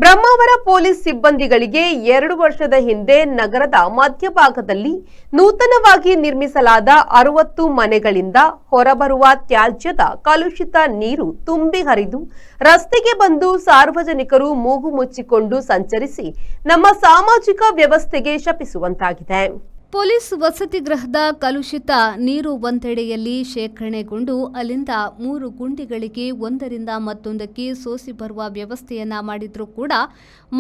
Brahmavar police ಸಿಬ್ಬಂದಿಗಳಿಗೆ 2 ವರ್ಷದ ಹಿಂದೆ ನಗರದ ಮಧ್ಯಭಾಗದಲ್ಲಿ ನೂತನವಾಗಿ ನಿರ್ಮಿಸಲಾದ 60 ಮನೆಗಳಿಂದ ಹೊರಬರುವ ತ್ಯಾಜ್ಯದ ಕಲುಷಿತ ನೀರು ತುಂಬಿ ಹರಿದು ರಸ್ತೆಗೆ ಬಂದು ಸಾರ್ವಜನಿಕರು ಮೂಗು ಮುಚ್ಚಿಕೊಂಡು ಸಂಚರಿಸಿ ನಮ್ಮ ಸಾಮಾಜಿಕ ವ್ಯವಸ್ಥೆಗೆ ಶಪಿಸುವಂತಾಗಿದೆ. ಪೊಲೀಸ್ ವಸತಿ ಗೃಹದ ಕಲುಷಿತ ನೀರು ಒಂದೆಡೆಯಲ್ಲಿ ಶೇಖರಣೆಗೊಂಡು ಅಲ್ಲಿಂದ 3 ಗುಂಡಿಗಳಿಗೆ ಒಂದರಿಂದ ಮತ್ತೊಂದಕ್ಕೆ ಸೋಸಿ ಬರುವ ವ್ಯವಸ್ಥೆಯನ್ನ ಮಾಡಿದ್ರೂ ಕೂಡ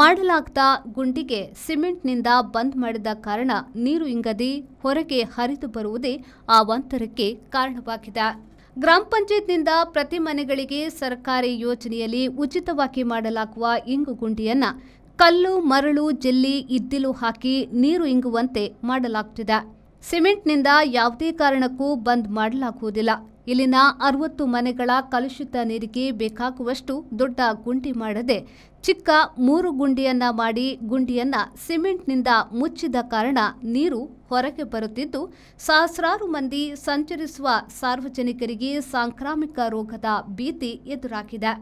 ಮಾಡಲಾಗದ ಗುಂಡಿಗೆ ಸಿಮೆಂಟ್ನಿಂದ ಬಂದ್ ಮಾಡಿದ ಕಾರಣ ನೀರು ಇಂಗದೆ ಹೊರಗೆ ಹರಿದು ಬರುವುದೇ ಆ ಅಂತರಕ್ಕೆ ಕಾರಣವಾಗಿದೆ. ಗ್ರಾಮ ಪಂಚಾಯತ್ನಿಂದ ಪ್ರತಿ ಮನೆಗಳಿಗೆ ಸರ್ಕಾರಿ ಯೋಜನೆಯಲ್ಲಿ ಉಚಿತವಾಗಿ ಮಾಡಲಾಗುವ ಇಂಗು ಗುಂಡಿಯನ್ನ ಕಲ್ಲು, ಮರಳು, ಜಲ್ಲಿ, ಇದ್ದಿಲು ಹಾಕಿ ನೀರು ಇಂಗುವಂತೆ ಮಾಡಲಾಗುತ್ತಿದೆ. ಸಿಮೆಂಟ್ನಿಂದ ಯಾವುದೇ ಕಾರಣಕ್ಕೂ ಬಂದ್ ಮಾಡಲಾಗುವುದಿಲ್ಲ. ಇಲ್ಲಿನ 60 ಮನೆಗಳ ಕಲುಷಿತ ನೀರಿಗೆ ಬೇಕಾಗುವಷ್ಟು ದೊಡ್ಡ ಗುಂಡಿ ಮಾಡದೆ ಚಿಕ್ಕ 3 ಗುಂಡಿಯನ್ನ ಮಾಡಿ ಗುಂಡಿಯನ್ನ ಸಿಮೆಂಟ್ನಿಂದ ಮುಚ್ಚಿದ ಕಾರಣ ನೀರು ಹೊರಗೆ ಬರುತ್ತಿದ್ದು ಸಹಸ್ರಾರು ಮಂದಿ ಸಂಚರಿಸುವ ಸಾರ್ವಜನಿಕರಿಗೆ ಸಾಂಕ್ರಾಮಿಕ ರೋಗದ ಭೀತಿ ಎದುರಾಗಿದೆ.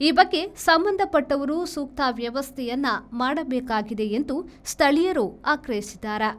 ಈ ಬಗ್ಗೆ ಸಂಬಂಧಪಟ್ಟವರು ಸೂಕ್ತ ವ್ಯವಸ್ಥೆಯನ್ನ ಮಾಡಬೇಕಾಗಿದೆ ಎಂದು ಸ್ಥಳೀಯರು ಆಗ್ರಹಿಸಿದ್ದಾರೆ.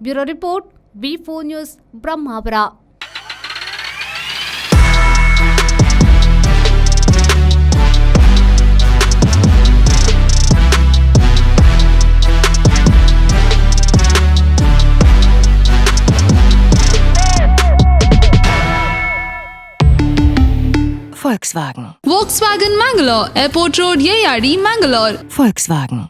Bureau report, V4 news, Brahmavar. Volkswagen. Volkswagen Mangalore, Airport Road, Yeyadi, Mangalore. Volkswagen.